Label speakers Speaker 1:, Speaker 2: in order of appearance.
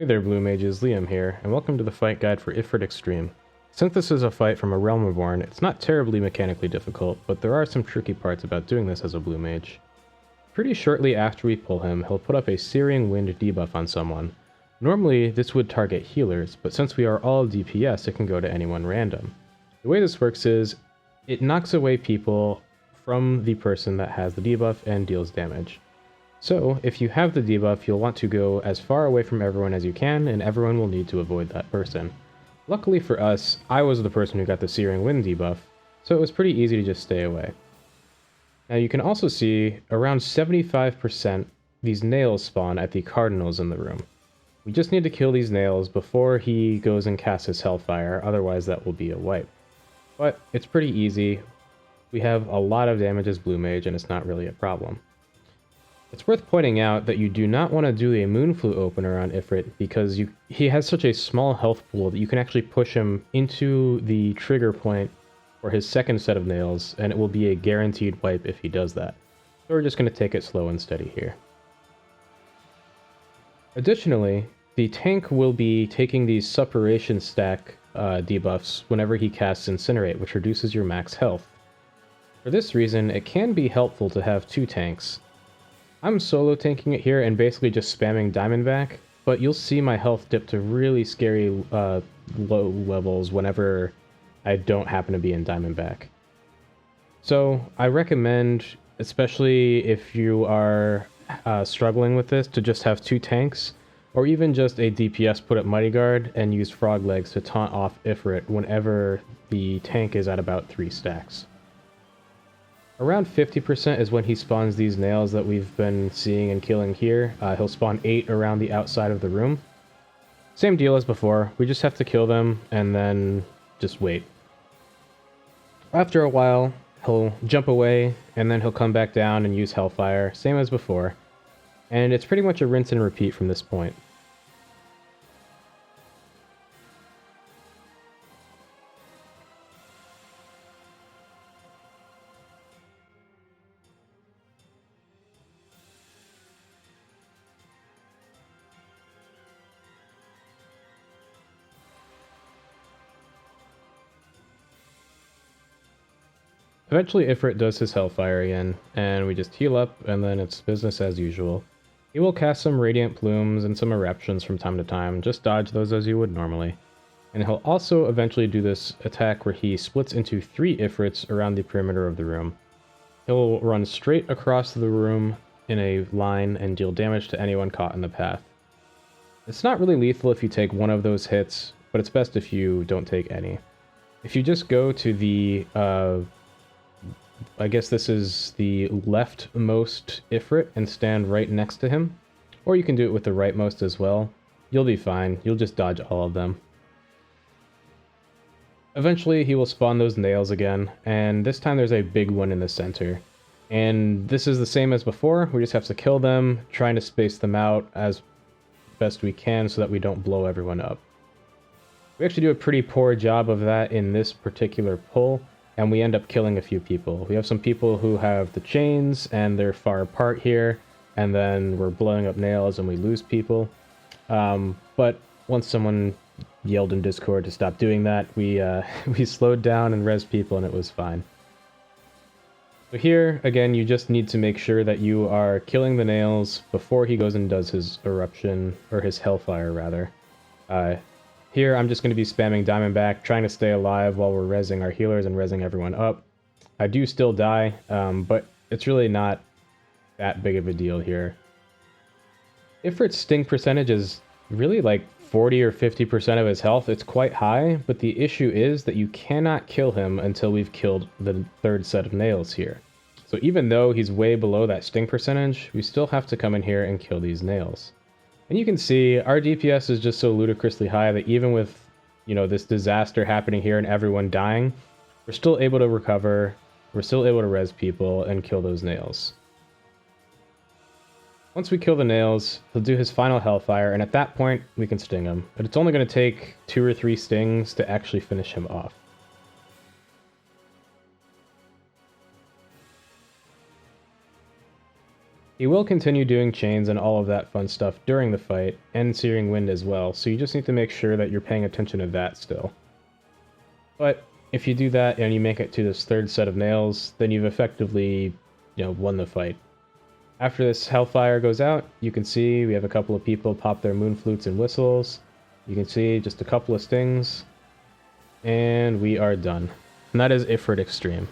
Speaker 1: Hey there Blue Mages, Liam here, and welcome to the fight guide for Ifrit Extreme. Since this is a fight from a Realm Reborn, it's not terribly mechanically difficult, but there are some tricky parts about doing this as a Blue Mage. Pretty shortly after we pull him, he'll put up a Searing Wind debuff on someone. Normally, this would target healers, but since we are all DPS, it can go to anyone random. The way this works is, it knocks away people from the person that has the debuff and deals damage. So, if you have the debuff, you'll want to go as far away from everyone as you can, and everyone will need to avoid that person. Luckily for us, I was the person who got the Searing Wind debuff, so it was pretty easy to just stay away. Now you can also see, around 75% these nails spawn at the cardinals in the room. We just need to kill these nails before he goes and casts his Hellfire, otherwise that will be a wipe. But it's pretty easy. We have a lot of damage as Blue Mage, and it's not really a problem. It's worth pointing out that you do not want to do a Moonflu opener on Ifrit because he has such a small health pool that you can actually push him into the trigger point for his second set of nails, and it will be a guaranteed wipe if he does that. So we're just going to take it slow and steady here. Additionally, the tank will be taking these Suppuration stack debuffs whenever he casts Incinerate, which reduces your max health. For this reason, it can be helpful to have two tanks. I'm solo tanking it here and basically just spamming Diamondback, but you'll see my health dip to really scary low levels whenever I don't happen to be in Diamondback. So I recommend, especially if you are struggling with this, to just have two tanks, or even just a DPS put up Mighty Guard and use Frog Legs to taunt off Ifrit whenever the tank is at about 3 stacks. Around 50% is when he spawns these nails that we've been seeing and killing here. He'll spawn 8 around the outside of the room. Same deal as before, we just have to kill them and then just wait. After a while, he'll jump away and then he'll come back down and use Hellfire, same as before. And it's pretty much a rinse and repeat from this point. Eventually Ifrit does his Hellfire again, and we just heal up, and then it's business as usual. He will cast some Radiant Plumes and some Eruptions from time to time, just dodge those as you would normally. And he'll also eventually do this attack where he splits into 3 Ifrits around the perimeter of the room. He'll run straight across the room in a line and deal damage to anyone caught in the path. It's not really lethal if you take one of those hits, but it's best if you don't take any. If you just go to the I guess this is the leftmost Ifrit and stand right next to him. Or you can do it with the rightmost as well. You'll be fine. You'll just dodge all of them. Eventually he will spawn those nails again, and this time there's a big one in the center. And this is the same as before. We just have to kill them, trying to space them out as best we can so that we don't blow everyone up. We actually do a pretty poor job of that in this particular pull, and we end up killing a few people. We have some people who have the chains, and they're far apart here, and then we're blowing up nails and we lose people. But once someone yelled in Discord to stop doing that, we slowed down and res people, and it was fine. So here, again, you just need to make sure that you are killing the nails before he goes and does his Eruption, or his Hellfire, rather. Here, I'm just going to be spamming Diamondback, trying to stay alive while we're rezzing our healers and rezzing everyone up. I do still die, but it's really not that big of a deal here. Ifrit's sting percentage is really like 40 or 50% of his health. It's quite high, but the issue is that you cannot kill him until we've killed the 3rd set of nails here. So even though he's way below that sting percentage, we still have to come in here and kill these nails. And you can see our DPS is just so ludicrously high that even with, this disaster happening here and everyone dying, we're still able to recover, we're still able to res people and kill those nails. Once we kill the nails, he'll do his final Hellfire, and at that point, we can sting him. But it's only going to take 2 or 3 stings to actually finish him off. He will continue doing chains and all of that fun stuff during the fight, and Searing Wind as well, so you just need to make sure that you're paying attention to that still. But if you do that and you make it to this third set of nails, then you've effectively, won the fight. After this Hellfire goes out, you can see we have a couple of people pop their moon flutes and whistles. You can see just a couple of stings, and we are done. And that is Ifrit Extreme.